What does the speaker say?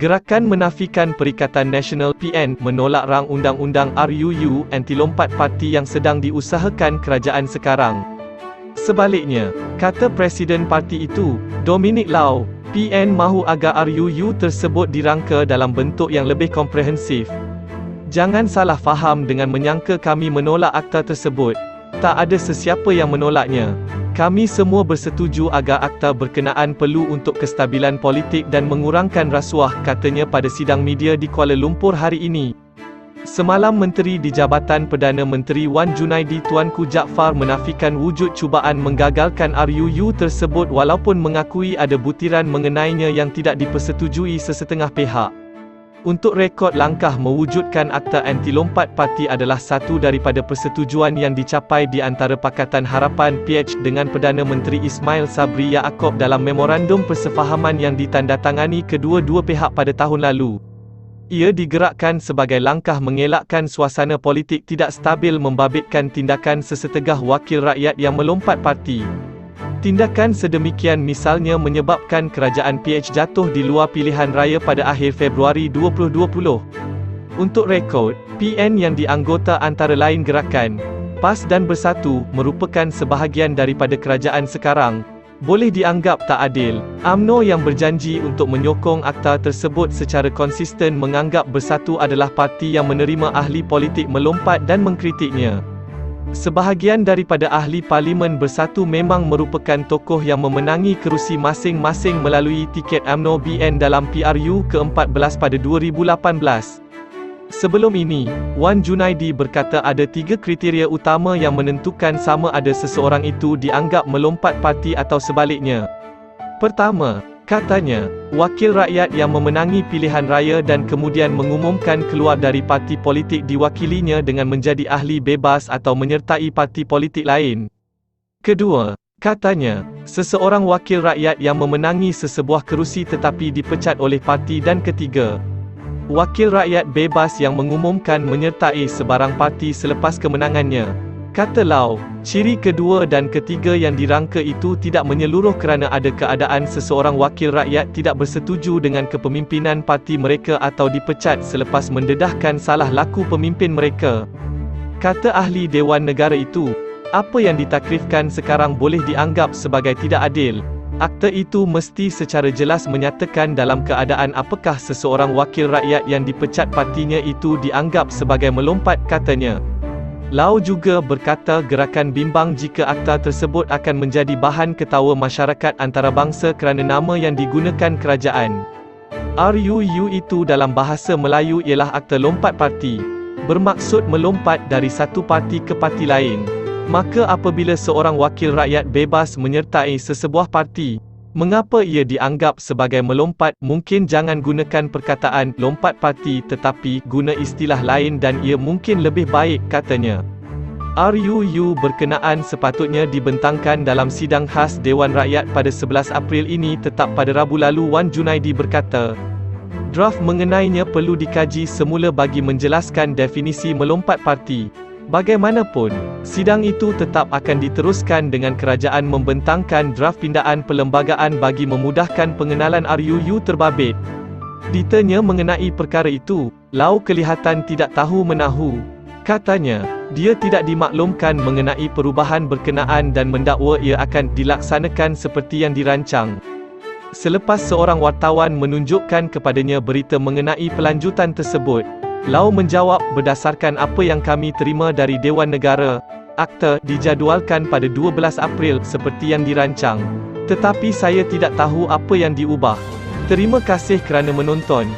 Gerakan menafikan Perikatan Nasional (PN) menolak rang undang-undang RUU anti-lompat parti yang sedang diusahakan kerajaan sekarang. Sebaliknya, kata Presiden parti itu, Dominic Lau, PN mahu agar RUU tersebut dirangka dalam bentuk yang lebih komprehensif. Jangan salah faham dengan menyangka kami menolak akta tersebut. Tak ada sesiapa yang menolaknya. Kami semua bersetuju agar akta berkenaan perlu untuk kestabilan politik dan mengurangkan rasuah, katanya pada sidang media di Kuala Lumpur hari ini. Semalam Menteri di Jabatan Perdana Menteri Wan Junaidi Tuanku Jaafar menafikan wujud cubaan menggagalkan RUU tersebut walaupun mengakui ada butiran mengenainya yang tidak dipersetujui sesetengah pihak. Untuk rekod, langkah mewujudkan akta anti-lompat parti adalah satu daripada persetujuan yang dicapai di antara Pakatan Harapan PH dengan Perdana Menteri Ismail Sabri Yaakob dalam memorandum persefahaman yang ditandatangani kedua-dua pihak pada tahun lalu. Ia digerakkan sebagai langkah mengelakkan suasana politik tidak stabil membabitkan tindakan sesetegah wakil rakyat yang melompat parti. Tindakan sedemikian misalnya menyebabkan kerajaan PH jatuh di luar pilihan raya pada akhir Februari 2020. Untuk rekod, PN yang dianggota antara lain Gerakan PAS dan Bersatu merupakan sebahagian daripada kerajaan sekarang, boleh dianggap tak adil. UMNO yang berjanji untuk menyokong akta tersebut secara konsisten menganggap Bersatu adalah parti yang menerima ahli politik melompat dan mengkritiknya. Sebahagian daripada ahli parlimen Bersatu memang merupakan tokoh yang memenangi kerusi masing-masing melalui tiket UMNO BN dalam PRU ke-14 pada 2018. Sebelum ini, Wan Junaidi berkata ada 3 kriteria utama yang menentukan sama ada seseorang itu dianggap melompat parti atau sebaliknya. Pertama, katanya, wakil rakyat yang memenangi pilihan raya dan kemudian mengumumkan keluar dari parti politik diwakilinya dengan menjadi ahli bebas atau menyertai parti politik lain. Kedua, katanya, seseorang wakil rakyat yang memenangi sesebuah kerusi tetapi dipecat oleh parti. Dan ketiga, wakil rakyat bebas yang mengumumkan menyertai sebarang parti selepas kemenangannya. Kata Lau, ciri kedua dan ketiga yang dirangka itu tidak menyeluruh kerana ada keadaan seseorang wakil rakyat tidak bersetuju dengan kepemimpinan parti mereka atau dipecat selepas mendedahkan salah laku pemimpin mereka. Kata ahli Dewan Negara itu, apa yang ditakrifkan sekarang boleh dianggap sebagai tidak adil. Akta itu mesti secara jelas menyatakan dalam keadaan apakah seseorang wakil rakyat yang dipecat partinya itu dianggap sebagai melompat, katanya. Lau juga berkata Gerakan bimbang jika akta tersebut akan menjadi bahan ketawa masyarakat antarabangsa kerana nama yang digunakan kerajaan. RUU itu dalam bahasa Melayu ialah akta lompat parti, bermaksud melompat dari satu parti ke parti lain. Maka apabila seorang wakil rakyat bebas menyertai sesebuah parti, mengapa ia dianggap sebagai melompat? Mungkin jangan gunakan perkataan lompat parti tetapi guna istilah lain dan ia mungkin lebih baik, katanya. RUU berkenaan sepatutnya dibentangkan dalam sidang khas Dewan Rakyat pada 11 April ini, tetap pada Rabu lalu. Wan Junaidi berkata, draft mengenainya perlu dikaji semula bagi menjelaskan definisi melompat parti. Bagaimanapun, sidang itu tetap akan diteruskan dengan kerajaan membentangkan draft pindaan perlembagaan bagi memudahkan pengenalan RUU terbabit. Ditanya mengenai perkara itu, Lau kelihatan tidak tahu menahu. Katanya, dia tidak dimaklumkan mengenai perubahan berkenaan dan mendakwa ia akan dilaksanakan seperti yang dirancang. Selepas seorang wartawan menunjukkan kepadanya berita mengenai pelanjutan tersebut, Lau menjawab, berdasarkan apa yang kami terima dari Dewan Negara, akta dijadualkan pada 12 April seperti yang dirancang. Tetapi saya tidak tahu apa yang diubah. Terima kasih kerana menonton.